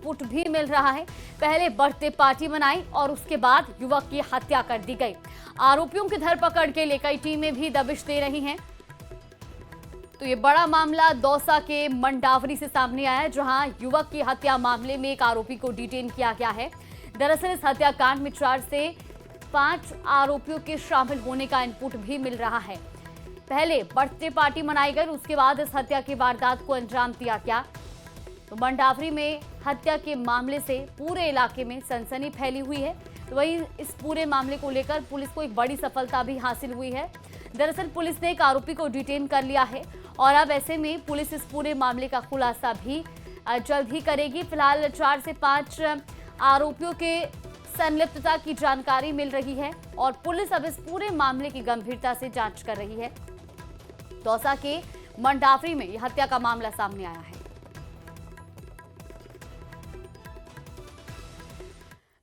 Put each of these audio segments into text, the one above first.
Input भी मिल रहा है। पहले बर्थडे पार्टी मनाई और उसके बाद युवक की हत्या कर दी गई। आरोपियों की धरपकड़ के लिए कई टीमें भी दबिश दे रही हैं। तो ये बड़ा मामला दौसा के मंडावरी से सामने आया है, जहां युवक की हत्या मामले में एक आरोपी को डिटेन किया गया है। दरअसल इस हत्याकांड में 4 से 5 आरोपियों के शामिल होने का इनपुट भी मिल रहा है। पहले बर्थडे पार्टी मनाई गई, उसके बाद इस हत्या की वारदात को अंजाम दिया गया। तो मंडावरी में हत्या के मामले से पूरे इलाके में सनसनी फैली हुई है। तो वहीं इस पूरे मामले को लेकर पुलिस को एक बड़ी सफलता भी हासिल हुई है। दरअसल पुलिस ने एक आरोपी को डिटेन कर लिया है और अब ऐसे में पुलिस इस पूरे मामले का खुलासा भी जल्द ही करेगी। फिलहाल 4 से 5 आरोपियों के संलिप्तता की जानकारी मिल रही है और पुलिस अब इस पूरे मामले की गंभीरता से जांच कर रही है। दौसा के मंडावरी में यह हत्या का मामला सामने आया है।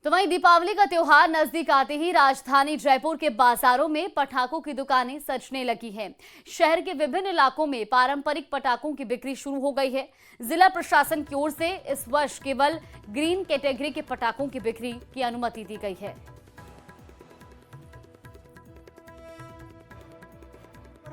तो वहीं दीपावली का त्योहार नजदीक आते ही राजधानी जयपुर के बाजारों में पटाखों की दुकानें सजने लगी हैं। शहर के विभिन्न इलाकों में पारंपरिक पटाखों की बिक्री शुरू हो गई है। जिला प्रशासन की ओर से इस वर्ष केवल ग्रीन कैटेगरी के पटाखों की बिक्री की अनुमति दी गई है।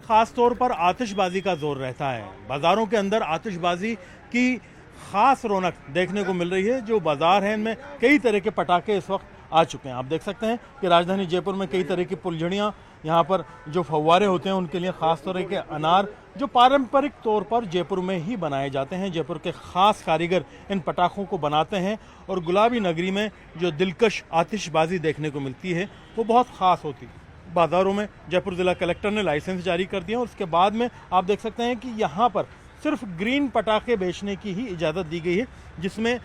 खास तौर पर आतिशबाजी का जोर रहता है। बाजारों के अंदर आतिशबाजी की खास रौनक देखने को मिल रही है। जो बाजार हैं इनमें कई तरह के पटाखे इस वक्त आ चुके हैं। आप देख सकते हैं कि राजधानी जयपुर में कई तरह की फुलझड़ियाँ, यहाँ पर जो फव्वारे होते हैं उनके लिए खास तरह के अनार जो पारंपरिक तौर पर जयपुर में ही बनाए जाते हैं। जयपुर के खास कारीगर इन पटाखों को बनाते हैं और गुलाबी नगरी में जो दिलकश आतिशबाजी देखने को मिलती है वो बहुत ख़ास होती है। बाज़ारों में जयपुर ज़िला कलेक्टर ने लाइसेंस जारी कर दिया और उसके बाद में आप देख सकते हैं कि यहाँ पर सिर्फ ग्रीन पटाखे बेचने की ही इजाज़त दी गई है, जिसमें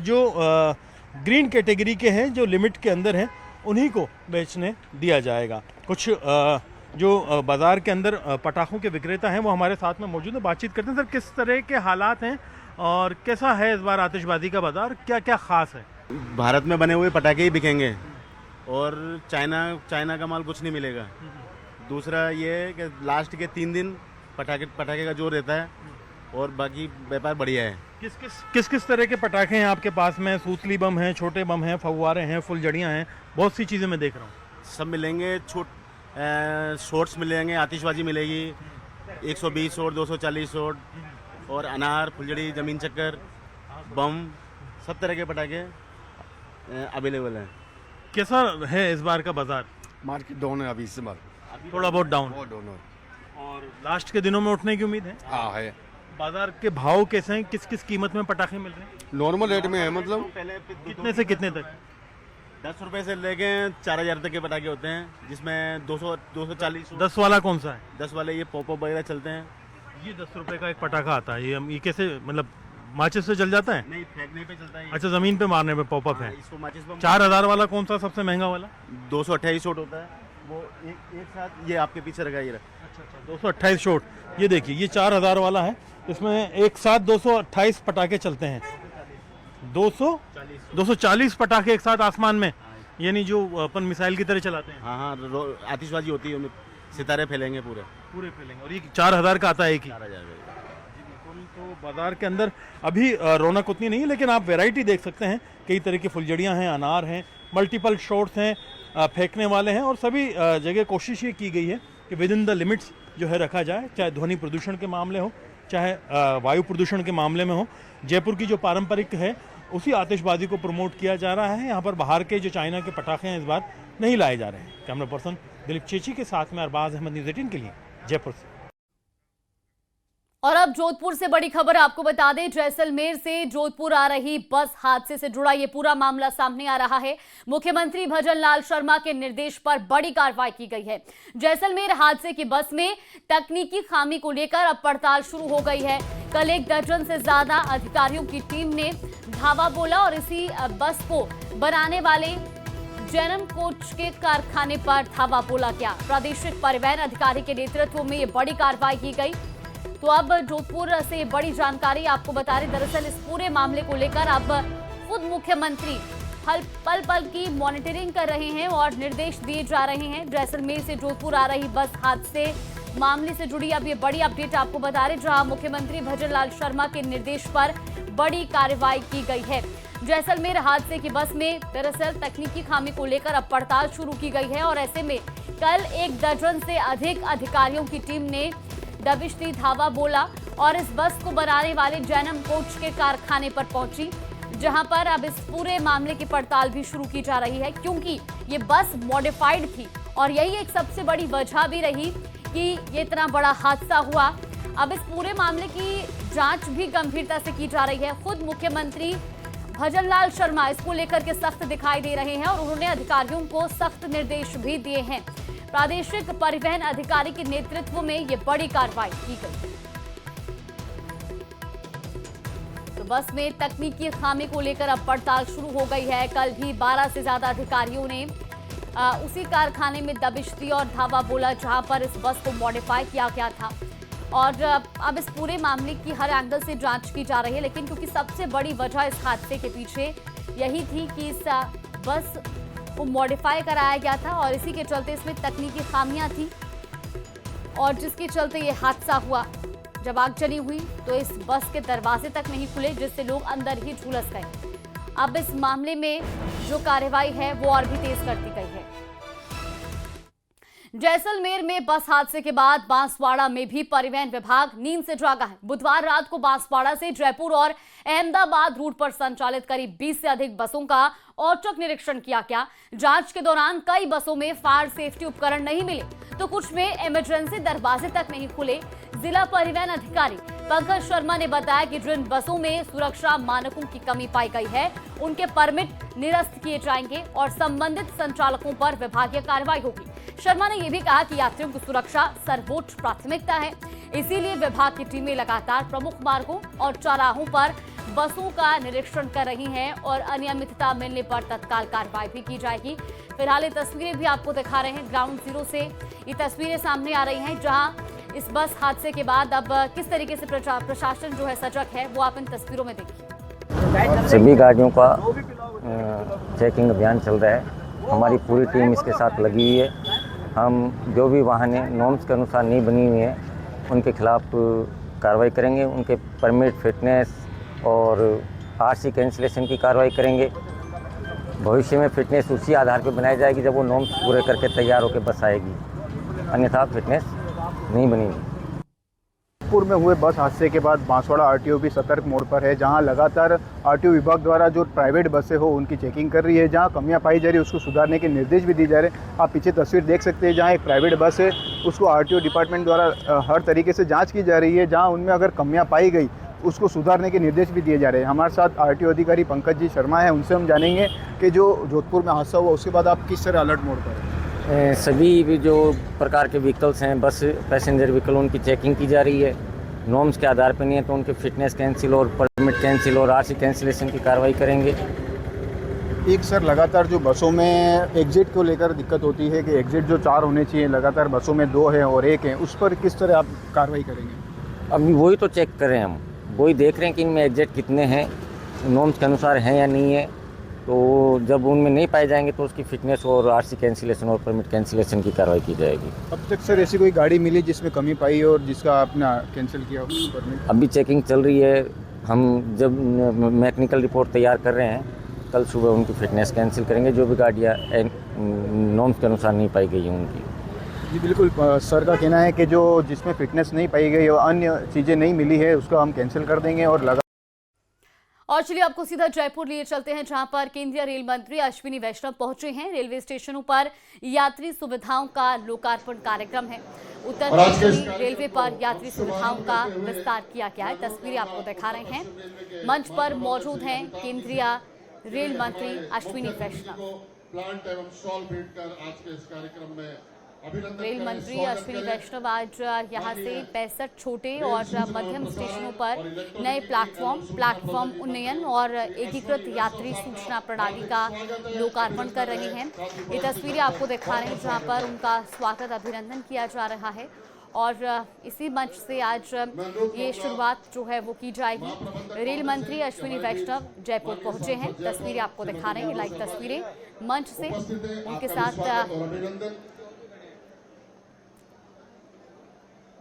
जो ग्रीन कैटेगरी के हैं, जो लिमिट के अंदर हैं, उन्हीं को बेचने दिया जाएगा। कुछ जो बाज़ार के अंदर पटाखों के विक्रेता हैं वो हमारे साथ में मौजूद हैं। बातचीत करते हैं। सर, किस तरह के हालात हैं और कैसा है इस बार आतिशबाजी का बाज़ार, क्या क्या ख़ास है? भारत में बने हुए पटाखे ही बिकेंगे और चाइना का माल कुछ नहीं मिलेगा। दूसरा ये है कि लास्ट के 3 दिन पटाखे का जोर रहता है और बाकी व्यापार बढ़िया है। किस किस तरह के पटाखे हैं आपके पास में? सूतली बम हैं, छोटे बम हैं, फव्वारे हैं, फुलझड़ियाँ हैं, बहुत सी चीज़ें मैं देख रहा हूँ। सब मिलेंगे। शॉट्स मिलेंगे, आतिशबाजी मिलेगी 120 शॉट, 240 शॉट और अनार, फुलझड़ी, जमीन चक्कर, बम, सब तरह के पटाखे अवेलेबल हैं। कैसा है इस बार का बाजार? मार्केट डाउन है अभी इस बार, थोड़ा बहुत डाउन है और लास्ट के दिनों में उठने की उम्मीद है। हाँ है। बाजार के भाव कैसे हैं? किस किस कीमत में पटाखे मिल रहे हैं? नॉर्मल रेट में है, मतलब कितने से कितने तक? 10 रुपए से लेके 4000 तक के पटाखे होते हैं, जिसमें 240। 10 वाला कौन सा है? 10 वाले ये पॉप वगैरह चलते हैं। ये 10 रुपए का एक पटाखा आता है। ये कैसे, मतलब माचिस से जल जाता है? नहीं, फेंकने पे चलता है। अच्छा, जमीन पे मारने पे पॉपअप है। इसको माचिस बम। 4000 वाला कौन सा सबसे महंगा वाला? 228 शॉट होता है वो एक साथ। ये आपके पीछे रखा, ये रखा। अच्छा, 228 शॉट। ये देखिए, ये 4000 वाला है। इसमें एक साथ 228 पटाखे चलते हैं। 240 पटाखे एक साथ आसमान में, यानी जो अपन मिसाइल की तरह चलाते हैं। हाँ, आतिशबाजी होती है, उनमें सितारे फैलेंगे पूरे फैलेंगे। और ये 4000 का आता है एक ही। 4000। तो बाजार के अंदर अभी रौनक उतनी नहीं है, लेकिन आप वैरायटी देख सकते हैं। कई तरह की फुलझड़ियाँ हैं, अनार हैं, मल्टीपल शॉट्स हैं, फेंकने वाले हैं और सभी जगह कोशिश ये की गई है कि विद इन द लिमिट्स जो है रखा जाए, चाहे ध्वनि प्रदूषण के मामले हो, चाहे वायु प्रदूषण के मामले में हो। जयपुर की जो पारंपरिक है उसी आतिशबाजी को प्रमोट किया जा रहा है। यहाँ पर बाहर के जो चाइना के पटाखे हैं इस बार नहीं लाए जा रहे हैं। कैमरा पर्सन दिलीप चेची के साथ में अरबाज अहमद, न्यूज़ 18 के लिए जयपुर से। और अब जोधपुर से बड़ी खबर आपको बता दें। जैसलमेर से जोधपुर आ रही बस हादसे से जुड़ा ये पूरा मामला सामने आ रहा है। मुख्यमंत्री भजन लाल शर्मा के निर्देश पर बड़ी कार्रवाई की गई है। जैसलमेर हादसे की बस में तकनीकी खामी को लेकर अब पड़ताल शुरू हो गई है। कल 1 दर्जन से ज्यादा अधिकारियों की टीम ने धावा बोला और इसी बस को बनाने वाले जैनम कोच के कारखाने पर धावा बोला गया। प्रादेशिक परिवहन अधिकारी के नेतृत्व में ये बड़ी कार्रवाई की गई। तो अब जोधपुर से बड़ी जानकारी आपको बता रहे। दरअसल इस पूरे मामले को लेकर अब खुद मुख्यमंत्री पल पल की मॉनिटरिंग कर रहे हैं और निर्देश दिए जा रहे हैं। जैसलमेर से जोधपुर आ रही बस हादसे मामले से जुड़ी अब ये बड़ी अपडेट आपको बता रहे, जहां मुख्यमंत्री भजन लाल शर्मा के निर्देश पर बड़ी कार्रवाई की गई है। जैसलमेर हादसे की बस में दरअसल तकनीकी खामी को लेकर अब पड़ताल शुरू की गई है और ऐसे में कल 1 दर्जन से अधिक अधिकारियों की टीम ने दबिश दी, धावा बोला और इस बस को बनाने वाले जैनम कोच के कारखाने पर पहुंची, जहां पर अब इस पूरे मामले की पड़ताल भी शुरू की जा रही है, क्योंकि ये बस मॉडिफाइड थी और यही एक सबसे बड़ी वजह भी रही कि ये इतना बड़ा हादसा हुआ। अब इस पूरे मामले की जांच भी गंभीरता से की जा रही है। खुद मुख्यमंत्री भजनलाल शर्मा इसको लेकर के सख्त दिखाई दे रहे हैं और उन्होंने अधिकारियों को सख्त निर्देश भी दिए हैं। प्रादेशिक परिवहन अधिकारी के नेतृत्व में ये बड़ी कार्रवाई की गई। तो बस में तकनीकी खामी को लेकर अब पड़ताल शुरू हो गई है। कल भी 12 से ज्यादा अधिकारियों ने उसी कारखाने में दबिश दी और धावा बोला जहां पर इस बस को मॉडिफाई किया गया था और अब इस पूरे मामले की हर एंगल से जांच की जा रही है। लेकिन क्योंकि सबसे बड़ी वजह इस हादसे के पीछे यही थी कि इस बस को मॉडिफाई कराया गया था और इसी के चलते इसमें तकनीकी खामियां थी और जिसके चलते ये हादसा हुआ। जब आगजनी हुई तो इस बस के दरवाजे तक नहीं खुले, जिससे लोग अंदर ही झुलस गए। अब इस मामले में जो कार्रवाई है वो और भी तेज कर दी गई है। जैसलमेर में बस हादसे के बाद बांसवाड़ा में भी परिवहन विभाग नींद से जागा है। बुधवार रात को बांसवाड़ा से जयपुर और अहमदाबाद रूट पर संचालित करीब 20 से अधिक बसों का औचक निरीक्षण किया गया। जांच के दौरान कई बसों में फायर सेफ्टी उपकरण नहीं मिले तो कुछ में इमरजेंसी दरवाजे तक नहीं खुले। जिला परिवहन अधिकारी पंकज शर्मा ने बताया कि जिन बसों में सुरक्षा मानकों की कमी पाई गई है उनके परमिट निरस्त किए जाएंगे और संबंधित संचालकों पर विभागीय कार्रवाई होगी। शर्मा ने यह भी कहा कि यात्रियों की सुरक्षा सर्वोच्च प्राथमिकता है, इसीलिए विभाग की टीमें लगातार प्रमुख मार्गों और चौराहों पर बसों का निरीक्षण कर रही हैं और अनियमितता मिलने पर तत्काल कार्रवाई भी की जाएगी। फिलहाल ये तस्वीरें भी आपको दिखा रहे हैं ग्राउंड जीरो से। ये तस्वीरें सामने आ रही हैं जहां इस बस हादसे के बाद अब किस तरीके से प्रशासन जो है सजग है वो आप इन तस्वीरों में देखिए। सभी गाड़ियों का चेकिंग अभियान चल रहा है। हमारी पूरी टीम इसके साथ लगी हुई है। हम जो भी वाहनें नॉर्म्स के अनुसार नहीं बनी हुई हैं उनके खिलाफ कार्रवाई करेंगे। उनके परमिट, फिटनेस और आरसी कैंसिलेशन की कार्रवाई करेंगे। भविष्य में फिटनेस उसी आधार पर बनाई जाएगी जब वो नॉर्म्स पूरे करके तैयार होकर बस आएगी, अन्यथा फिटनेस नहीं बनेगी। जयपुर में हुए बस हादसे के बाद बांसवाड़ा आरटीओ भी सतर्क मोड पर है, जहां लगातार आरटीओ विभाग द्वारा जो प्राइवेट बसें हो उनकी चेकिंग कर रही है। जहां कमियां पाई जा रही है उसको सुधारने के निर्देश भी दिए जा रहे हैं। आप पीछे तस्वीर देख सकते हैं जहां एक प्राइवेट बस है उसको आरटीओ डिपार्टमेंट द्वारा हर तरीके से जाँच की जा रही है। जहाँ उनमें अगर कमियाँ पाई गई उसको सुधारने के निर्देश भी दिए जा रहे हैं। हमारे साथ आरटीओ अधिकारी पंकज जी शर्मा है, उनसे हम जानेंगे कि जो जोधपुर में हादसा हुआ उसके बाद आप किस तरह अलर्ट मोड पर हैं। सभी भी जो प्रकार के व्हीकल्स हैं, बस पैसेंजर व्हीकल, उनकी चेकिंग की जा रही है। नॉर्म्स के आधार पर नहीं है तो उनके फिटनेस कैंसिल और परमिट कैंसिल और आरसी कैंसिलेशन की कार्रवाई करेंगे। एक सर, लगातार जो बसों में एग्जिट को लेकर दिक्कत होती है कि एग्जिट जो 4 होने चाहिए, लगातार बसों में 2 हैं और 1 है, उस पर किस तरह आप कार्रवाई करेंगे? अभी वही तो चेक कर रहे हैं हम, वही देख रहे हैं कि इनमें एग्जिट कितने हैं, नॉर्म्स के अनुसार हैं या नहीं है। तो जब उनमें नहीं पाए जाएंगे तो उसकी फिटनेस और आरसी कैंसिलेशन और परमिट कैंसिलेशन की कार्रवाई की जाएगी। अब तक सर ऐसी कोई गाड़ी मिली जिसमें कमी पाई और जिसका आपने कैंसिल किया परमिट? अभी चेकिंग चल रही है। हम जब मैकेनिकल रिपोर्ट तैयार कर रहे हैं, कल सुबह उनकी फिटनेस कैंसिल करेंगे जो भी गाड़ियाँ नॉर्म्स के अनुसार नहीं पाई गई हैं उनकी। जी बिल्कुल, सर का कहना है कि जो जिसमें फिटनेस नहीं पाई गई और अन्य चीज़ें नहीं मिली है उसका हम कैंसिल कर देंगे। और चलिए आपको सीधा जयपुर लिए चलते हैं जहां पर केंद्रीय रेल मंत्री अश्विनी वैष्णव पहुंचे हैं। रेलवे स्टेशनों पर यात्री सुविधाओं का लोकार्पण कार्यक्रम है। उत्तर पश्चिमी रेलवे पर यात्री सुविधाओं का विस्तार किया गया है। तस्वीरें आपको दिखा रहे हैं। मंच पर मौजूद हैं केंद्रीय रेल मंत्री अश्विनी वैष्णव। रेल मंत्री अश्विनी वैष्णव आज यहां से 65 छोटे और मध्यम स्टेशनों पर नए प्लेटफॉर्म उन्नयन और एकीकृत यात्री सूचना प्रणाली का लोकार्पण कर रहे हैं। ये तस्वीरें आपको दिखा रहे हैं जहां पर उनका स्वागत अभिनंदन किया जा रहा है और इसी मंच से आज ये शुरुआत जो है वो की जाएगी। रेल मंत्री अश्विनी वैष्णव जयपुर पहुंचे हैं। तस्वीरें आपको दिखा रहे हैं, लाइव तस्वीरें मंच से उनके साथ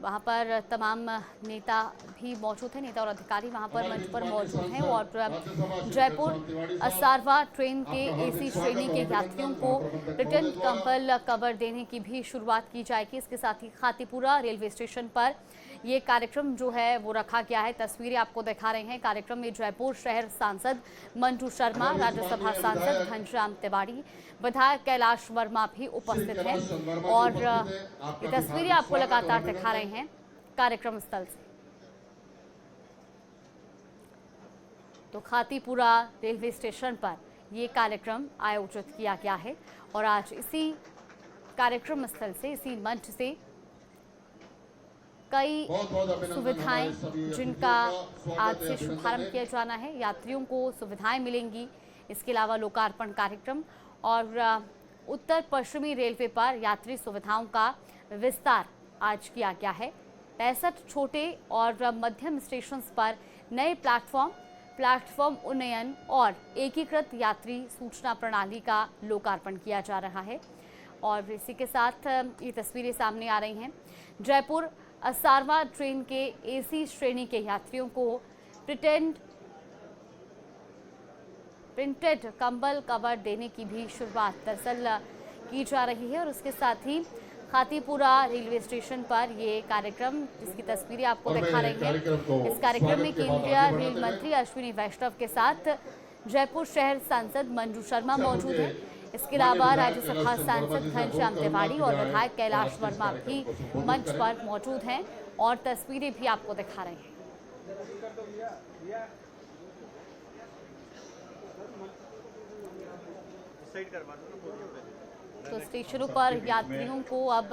वहाँ पर तमाम नेता भी मौजूद हैं, नेता और अधिकारी वहाँ पर मंच पर मौजूद हैं। और जयपुर असारवा ट्रेन के एसी श्रेणी के यात्रियों को रिटर्न कंबल कवर देने की भी शुरुआत की जाएगी। इसके साथ ही खातीपुरा रेलवे स्टेशन पर ये कार्यक्रम जो है वो रखा गया है। तस्वीरें आपको दिखा रहे हैं। कार्यक्रम में जयपुर शहर सांसद मंटू शर्मा, राज्यसभा सांसद घनश्याम तिवाड़ी, विधायक कैलाश वर्मा भी उपस्थित हैं। और ये तस्वीरें आपको लगातार दिखा रहे हैं कार्यक्रम स्थल से। तो खातीपुरा रेलवे स्टेशन पर ये कार्यक्रम आयोजित किया गया है और आज इसी कार्यक्रम स्थल से, इसी मंच से कई सुविधाएं जिनका आज से शुभारंभ किया जाना है, यात्रियों को सुविधाएं मिलेंगी। इसके अलावा लोकार्पण कार्यक्रम और उत्तर पश्चिमी रेलवे पर यात्री सुविधाओं का विस्तार आज किया गया है। 65 छोटे और मध्यम स्टेशन पर नए प्लेटफॉर्म उन्नयन और एकीकृत यात्री सूचना प्रणाली का लोकार्पण किया जा रहा है। और इसी के साथ ये तस्वीरें सामने आ रही हैं। जयपुर असारवा ट्रेन के एसी श्रेणी के यात्रियों को प्रिंटेड कंबल कवर देने की भी शुरुआत दरअसल की जा रही है। और उसके साथ ही खातीपुरा रेलवे स्टेशन पर ये कार्यक्रम, जिसकी तस्वीरें आपको दिखा रही हैं, इस कार्यक्रम में केंद्रीय रेल मंत्री अश्विनी वैष्णव के साथ जयपुर शहर सांसद मंजू शर्मा मौजूद हैं। इसके अलावा राज्यसभा सांसद घनश्याम तिवाड़ी और विधायक कैलाश वर्मा भी मंच पर मौजूद हैं और तस्वीरें भी आपको दिखा रहे हैं। तो स्टेशनों पर यात्रियों को अब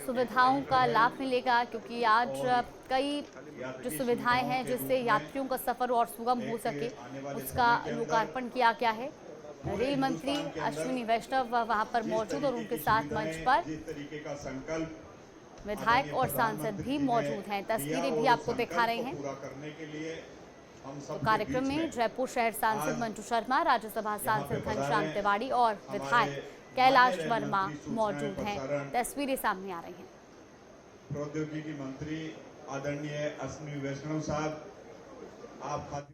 सुविधाओं का लाभ मिलेगा, क्योंकि आज कई जो सुविधाएं हैं जिससे यात्रियों का सफर और सुगम हो सके, उसका लोकार्पण किया गया है। रेल मंत्री अश्विनी वैष्णव वहां पर मौजूद और उनके साथ मंच पर विधायक और सांसद भी मौजूद हैं। तस्वीरें भी आपको दिखा रहे हैं। तो कार्यक्रम में जयपुर शहर सांसद मंटू शर्मा, राज्यसभा सांसद घनश्याम तिवाड़ी और विधायक कैलाश वर्मा मौजूद हैं। तस्वीरें सामने आ रही हैं। प्रौद्योगिकी मंत्री आदरणीय अश्विनी वैष्णव साहब, आप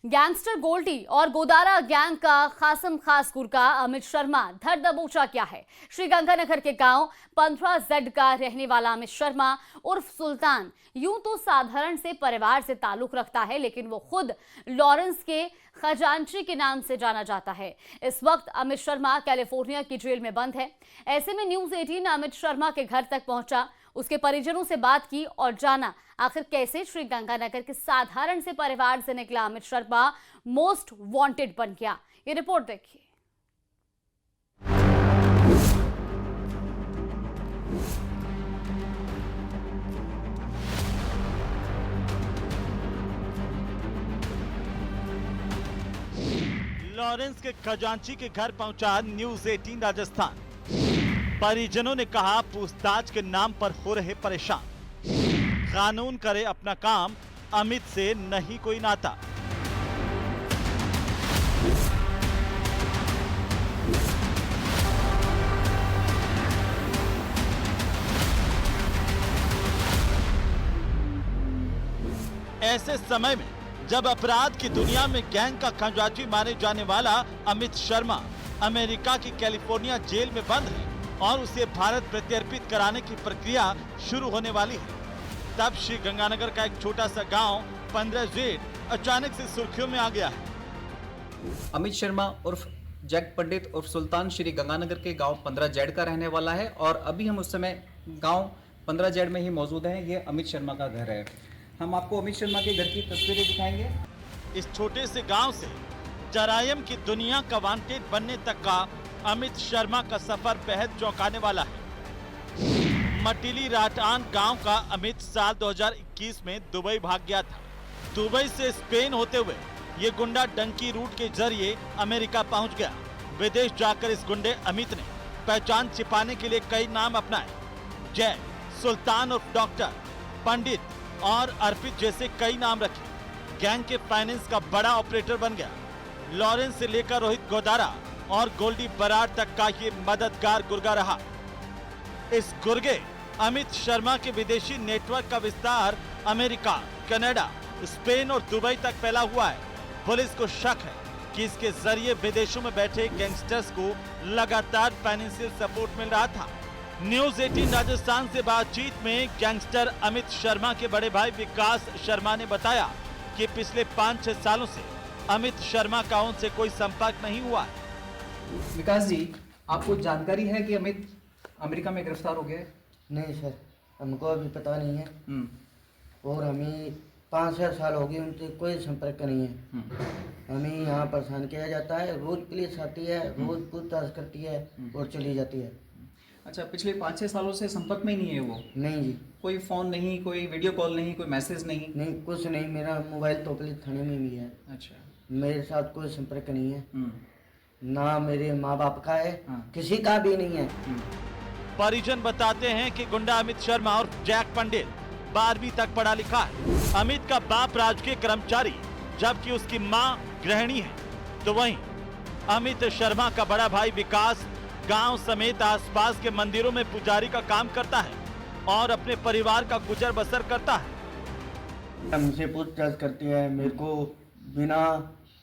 गैंगस्टर गोल्डी और गोदारा गैंग का खासम खासपुर का अमित शर्मा धर दबोचा क्या है। श्रीगंगानगर के गांव 15Z का रहने वाला अमित शर्मा उर्फ सुल्तान यूं तो साधारण से परिवार से ताल्लुक रखता है, लेकिन वो खुद लॉरेंस के खजांची के नाम से जाना जाता है। इस वक्त अमित शर्मा कैलिफोर्निया की जेल में बंद है। ऐसे में न्यूज 18 अमित शर्मा के घर तक पहुंचा, उसके परिजनों से बात की और जाना आखिर कैसे श्रीगंगानगर के साधारण से परिवार से निकला अमित शर्मा मोस्ट वांटेड बन गया। ये रिपोर्ट देखिए। लॉरेंस के खजांची के घर पहुंचा न्यूज 18 राजस्थान। परिजनों ने कहा पूछताछ के नाम पर हो रहे परेशान, कानून करे अपना काम, अमित से नहीं कोई नाता। ऐसे समय में जब अपराध की दुनिया में गैंग का खजांची माने जाने वाला अमित शर्मा अमेरिका की कैलिफोर्निया जेल में बंद है और उसे भारत प्रत्यर्पित कराने की प्रक्रिया शुरू होने वाली है, तब श्रीगंगानगर का एक छोटा सा गांव 15Z अचानक से सुर्खियों में आ गया है। अमित शर्मा उर्फ जैक पंडित उर्फ सुल्तान श्रीगंगानगर के गांव 15Z का रहने वाला है और अभी हम उस समय गांव 15Z में ही मौजूद हैं। ये अमित शर्मा का घर है। हम आपको अमित शर्मा के घर की तस्वीरें दिखाएंगे। इस छोटे से गांव से जरायम की दुनिया का वांटेड बनने तक का अमित शर्मा का सफर बेहद चौंकाने वाला है। मटिली राटान गांव का अमित साल 2021 में दुबई भाग गया था। दुबई से स्पेन होते हुए ये गुंडा डंकी रूट के जरिए अमेरिका पहुंच गया। विदेश जाकर इस गुंडे अमित ने पहचान छिपाने के लिए कई नाम अपनाए। जय, सुल्तान और डॉक्टर, पंडित और अर्पित जैसे कई नाम रखे। गैंग के फाइनेंस का बड़ा ऑपरेटर बन गया। लॉरेंस से लेकर रोहित गोदारा और गोल्डी बराड़ तक का ये मददगार गुर्गा रहा। इस गुर्गे अमित शर्मा के विदेशी नेटवर्क का विस्तार अमेरिका, कनाडा, स्पेन और दुबई तक फैला हुआ है। पुलिस को शक है कि इसके जरिए विदेशों में बैठे गैंगस्टर्स को लगातार फाइनेंशियल सपोर्ट मिल रहा था। न्यूज 18 राजस्थान से बातचीत में गैंगस्टर अमित शर्मा के बड़े भाई विकास शर्मा ने बताया कि पिछले 5-6 सालों से अमित शर्मा का उनसे कोई संपर्क नहीं हुआ है। विकास जी, आपको जानकारी है कि अमित अमेरिका में गिरफ्तार हो गया है? नहीं सर, हमको अभी पता नहीं है। और हमें 5-6 साल हो गए, उनसे कोई संपर्क नहीं है। हमें यहाँ परेशान किया जाता है, रोज पुलिस आती है, रोज पूछताछ करती है और चली जाती है। अच्छा, पिछले 5-6 सालों से संपर्क में ही नहीं है वो? नहीं जी। कोई फ़ोन नहीं, कोई वीडियो कॉल नहीं, कोई मैसेज नहीं? नहीं, कुछ नहीं। मेरा मोबाइल तो पुलिस थाने में भी है। अच्छा। मेरे साथ कोई संपर्क नहीं है, ना मेरे माँ बाप का है, किसी का भी नहीं है। परिजन बताते हैं कि गुंडा अमित शर्मा और जैक पंडित 12वीं तक पढ़ा लिखा है। अमित का बाप राजकीय कर्मचारी जबकि उसकी मां गृहिणी है, तो वहीं अमित शर्मा का बड़ा भाई विकास गांव समेत आसपास के मंदिरों में पुजारी का काम करता है और अपने परिवार का गुजर बसर करता है। हमसे पूछताछ करती है, मेरे को बिना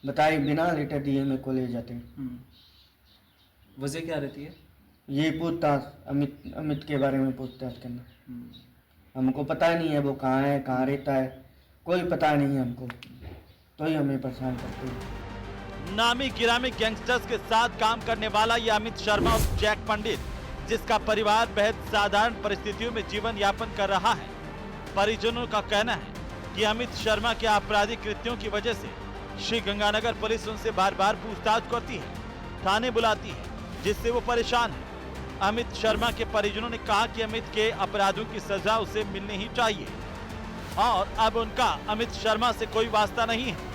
बताए, बिना लेटर दिए मेरे को ले जाते हैं। वजह क्या रहती है? ये पूछताछ, अमित के बारे में पूछताछ करना। हमको पता नहीं है वो कहाँ है, कहाँ रहता है, कोई पता नहीं है हमको, तो ही हमें परेशान करते हैं। नामी गिरामी गैंगस्टर्स के साथ काम करने वाला ये अमित शर्मा और जैक पंडित, जिसका परिवार बेहद साधारण परिस्थितियों में जीवन यापन कर रहा है। परिजनों का कहना है कि अमित शर्मा के आपराधिक कृत्यों की वजह से श्री गंगानगर पुलिस उनसे बार बार पूछताछ करती है, थाने बुलाती है, जिससे वो परेशान है। अमित शर्मा के परिजनों ने कहा कि अमित के अपराधों की सजा उसे मिलनी ही चाहिए और अब उनका अमित शर्मा से कोई वास्ता नहीं है।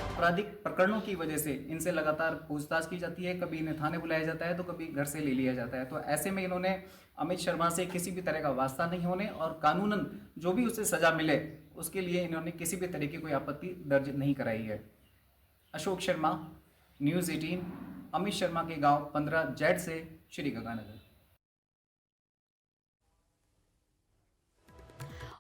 आपराधिक प्रकरणों की वजह से इनसे लगातार पूछताछ की जाती है, कभी इन्हें थाने बुलाया जाता है तो कभी घर से ले लिया जाता है। तो ऐसे में इन्होंने अमित शर्मा से किसी भी तरह का वास्ता नहीं होने और कानूनन जो भी उसे सजा मिले उसके लिए इन्होंने किसी भी तरह की कोई आपत्ति दर्ज नहीं कराई है। अशोक शर्मा, न्यूज़ 18, अमित शर्मा के गांव 15 जेड से श्री गंगानगर।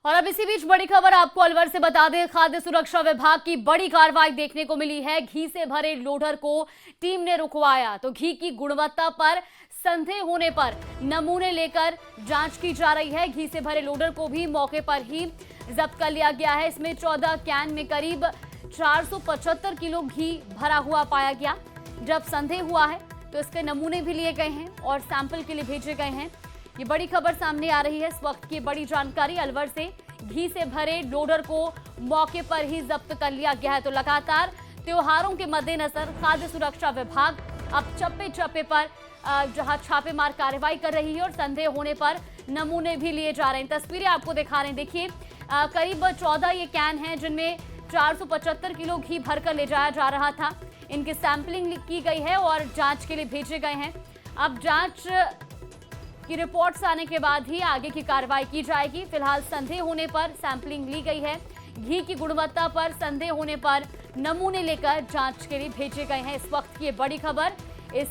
और अब इसी बीच बड़ी खबर आपको अलवर से बता दें, खाद्य सुरक्षा विभाग की बड़ी कार्रवाई देखने को मिली है। घी से भरे लोडर को टीम ने रुकवाया तो घी की गुणवत्ता पर संदेह होने पर नमूने लेकर जांच की जा रही है। घी से भरे लोडर को भी मौके पर ही जब्त कर लिया गया है। इसमें 14 कैन में करीब 475 किलो घी भरा हुआ पाया गया। जब संदेह हुआ है तो इसके नमूने भी लिए गए हैं और सैंपल के लिए भेजे गए हैं। ये बड़ी खबर सामने आ रही है। इस वक्त की बड़ी जानकारी अलवर से, घी से भरे लोडर को मौके पर ही जब्त कर लिया गया है। तो लगातार त्योहारों के मद्देनजर खाद्य सुरक्षा विभाग अब चप्पे चप्पे पर जहां छापेमार कार्रवाई कर रही है और संदेह होने पर नमूने भी लिए जा रहे हैं। तस्वीरें आपको दिखा रहे हैं, देखिए करीब 14 ये कैन हैं जिनमें 475 किलो घी भरकर ले जाया जा रहा था। इनकी सैंपलिंग की गई है और जांच के लिए भेजे गए हैं। अब जांच की रिपोर्ट्स आने के बाद ही आगे की कार्रवाई की जाएगी। फिलहाल संदेह होने पर सैंपलिंग ली गई है। घी की गुणवत्ता पर संदेह होने पर नमूने लेकर जांच के लिए भेजे गए हैं। इस वक्त की बड़ी खबर, इस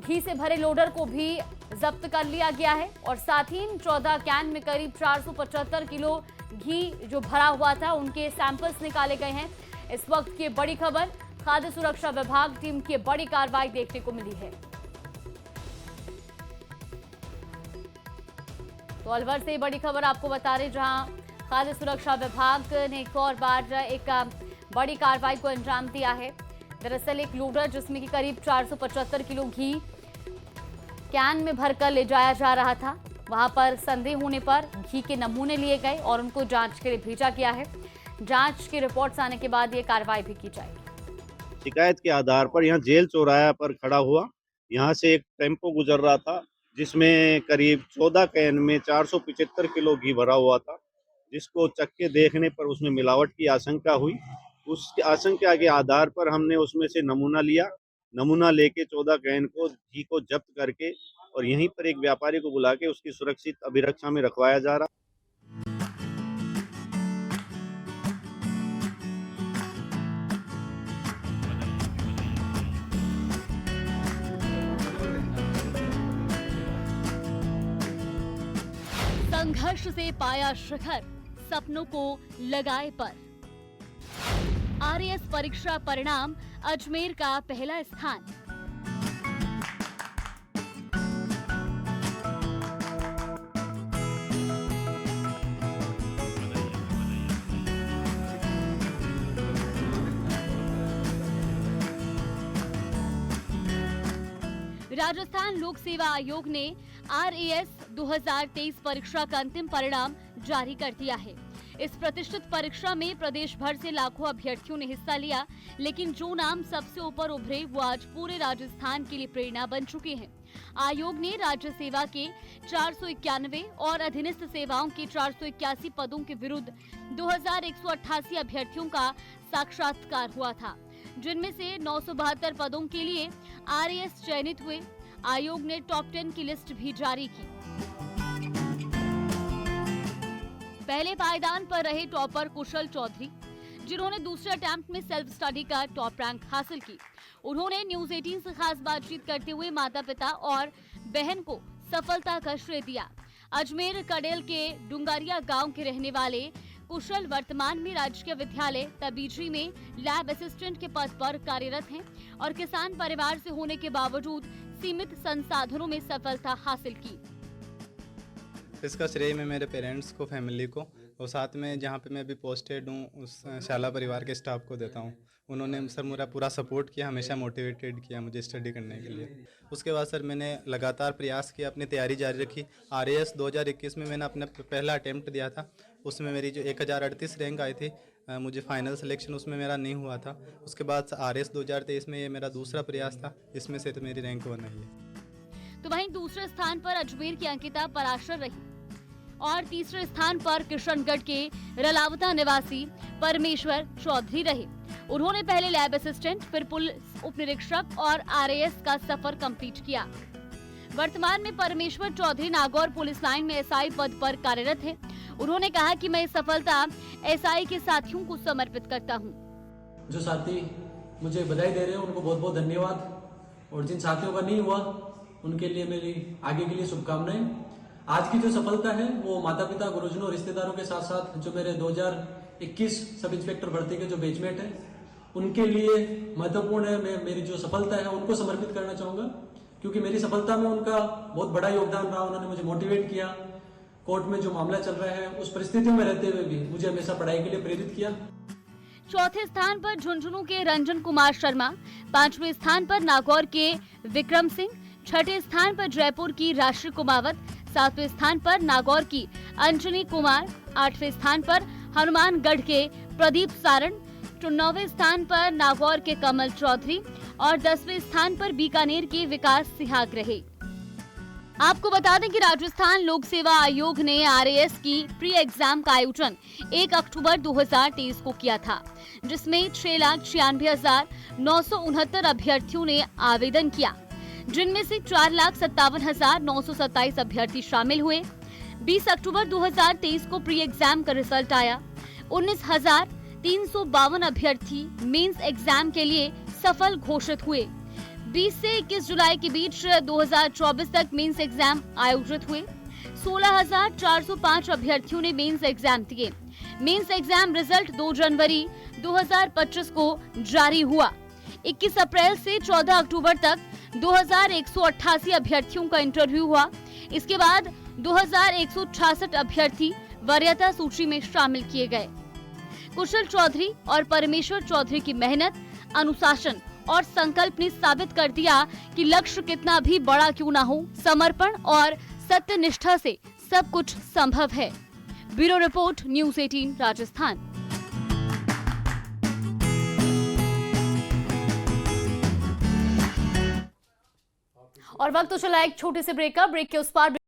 घी से भरे लोडर को भी जब्त कर लिया गया है और साथ ही 14 कैन में करीब 475 किलो घी जो भरा हुआ था उनके सैंपल्स निकाले गए हैं। इस वक्त की बड़ी खबर, खाद्य सुरक्षा विभाग टीम की बड़ी कार्रवाई देखने को मिली है। तो अलवर से बड़ी खबर आपको बता रहे, जहां खाद्य सुरक्षा विभाग ने एक और बार एक बड़ी कार्रवाई को अंजाम दिया है। दरअसल एक लोडर जिसमें कि करीब 475 किलो घी कैन में भरकर ले जाया जा रहा था, वहां पर संदेह होने पर घी के नमूने लिए गए और उनको जांच के लिए भेजा गया है। जांच की रिपोर्ट्स आने के बाद ये कार्रवाई भी की जाएगी। शिकायत के आधार पर यहाँ जेल चौराहा पर खड़ा हुआ, यहाँ से एक टेम्पो गुजर रहा था जिसमें करीब 14 कैन में 475 किलो घी भरा हुआ था, जिसको चख के देखने पर उसमें मिलावट की आशंका हुई। उस आशंका के आधार पर हमने उसमें से नमूना लिया। नमूना लेके 14 कैन को घी को जब्त करके और यहीं पर एक व्यापारी को बुला के उसकी सुरक्षित अभिरक्षा में रखवाया जा रहा। संघर्ष से पाया शिखर, सपनों को लगाए पर। आरएएस परीक्षा परिणाम, अजमेर का पहला स्थान। राजस्थान लोक सेवा आयोग ने आरएएस 2023 परीक्षा का अंतिम परिणाम जारी कर दिया है। इस प्रतिष्ठित परीक्षा में प्रदेश भर से लाखों अभ्यर्थियों ने हिस्सा लिया, लेकिन जो नाम सबसे ऊपर उभरे वो आज पूरे राजस्थान के लिए प्रेरणा बन चुके हैं। आयोग ने राज्य सेवा के 491 और अधीनस्थ सेवाओं के 481 पदों के विरुद्ध 2188 अभ्यर्थियों का साक्षात्कार हुआ था, जिनमें से 972 पदों के लिए आरएएस चयनित हुए। आयोग ने टॉप 10 की लिस्ट भी जारी की। पहले पायदान पर रहे टॉपर कुशल चौधरी, जिन्होंने दूसरे अटेम्प्ट में सेल्फ स्टडी का टॉप रैंक हासिल की। उन्होंने न्यूज 18 से खास बातचीत करते हुए माता पिता और बहन को सफलता का श्रेय दिया। अजमेर कडेल के डुंगारिया गांव के रहने वाले कुशल वर्तमान में राजकीय विद्यालय तबीजी में लैब असिस्टेंट के पद पर कार्यरत हैं और किसान परिवार से होने के बावजूद सीमित संसाधनों में सफलता हासिल की। इसका श्रेय मैं मेरे पेरेंट्स को, फैमिली को और साथ में जहाँ पे मैं अभी पोस्टेड हूँ उस शाला परिवार के स्टाफ को देता हूँ। उन्होंने सर मेरा पूरा सपोर्ट किया, हमेशा मोटिवेटेड किया मुझे स्टडी करने के लिए। उसके बाद सर मैंने लगातार प्रयास किया, अपनी तैयारी जारी रखी। आरएएस 2021 में मैंने अपना पहला अटेम्प्ट दिया था, उसमें मेरी जो 1038 रैंक आई थी, मुझे फाइनल सिलेक्शन उसमें मेरा नहीं हुआ था। उसके बाद आरएएस 2023 में ये मेरा दूसरा प्रयास था, इसमें से तो मेरी रैंक 1 आई है। तो वहीं दूसरे स्थान पर अजमेर की अंकिता पराशर रही और तीसरे स्थान पर किशनगढ़ के रलावता निवासी परमेश्वर चौधरी रहे। उन्होंने पहले लैब असिस्टेंट, फिर पुलिस उप निरीक्षक और आरएएस का सफर कंप्लीट किया। वर्तमान में परमेश्वर चौधरी नागौर पुलिस लाइन में एसआई पद पर कार्यरत है। उन्होंने कहा कि मैं इस सफलता एसआई के साथियों को समर्पित करता हूं। जो साथी मुझे बधाई दे रहे हैं उनको बहुत बहुत धन्यवाद, और जिन साथियों का नहीं हुआ उनके लिए मेरी आगे के लिए शुभकामनाएं। आज की जो सफलता है वो माता पिता, गुरुजनों और रिश्तेदारों के साथ साथ जो मेरे 2021 सब इंस्पेक्टर भर्ती के जो बेचमेट है उनके लिए महत्वपूर्ण है। मेरी जो सफलता है उनको समर्पित करना चाहूंगा, क्योंकि मेरी सफलता में उनका बहुत बड़ा योगदान रहा। उन्होंने मुझे मोटिवेट किया। कोर्ट में जो मामला चल रहा है उस परिस्थितियों में रहते हुए भी मुझे हमेशा पढ़ाई के लिए प्रेरित किया। चौथे स्थान पर झुंझुनू के रंजन कुमार शर्मा, पांचवें स्थान पर नागौर के विक्रम सिंह, छठे स्थान पर जयपुर की राशि कुमावत, सातवें स्थान पर नागौर की अंजनी कुमार, आठवें स्थान पर हनुमानगढ़ के प्रदीप सारण, 9वें स्थान पर नागौर के कमल चौधरी और 10वें स्थान पर बीकानेर के विकास सिहाग रहे। आपको बता दें कि राजस्थान लोक सेवा आयोग ने आरएएस की प्री एग्जाम का आयोजन 1 अक्टूबर 2023 को किया था, जिसमें 6,96,969 अभ्यर्थियों ने आवेदन किया, जिनमें से 4,57,927 अभ्यर्थी शामिल हुए। 20 अक्टूबर 2023 को प्री एग्जाम का रिजल्ट आया। 19,352 अभ्यर्थी मेंस एग्जाम के लिए सफल घोषित हुए। 20 से 21 जुलाई के बीच 2024 तक मेंस एग्जाम आयोजित हुए। 16,405 अभ्यर्थियों ने मेंस एग्जाम दिए। मेंस एग्जाम रिजल्ट 2 जनवरी 2025 को जारी हुआ। 21 अप्रैल से 14 अक्टूबर तक 2188 अभ्यर्थियों का इंटरव्यू हुआ। इसके बाद 2166 अभ्यर्थी वरीयता सूची में शामिल किए गए। कुशल चौधरी और परमेश्वर चौधरी की मेहनत, अनुशासन और संकल्प ने साबित कर दिया कि लक्ष्य कितना भी बड़ा क्यों ना हो, समर्पण और सत्य निष्ठा से सब कुछ संभव है। Bureau report, news 18 Rajasthan. और वक्त तो चला एक छोटे से ब्रेक का। ब्रेक के उस पार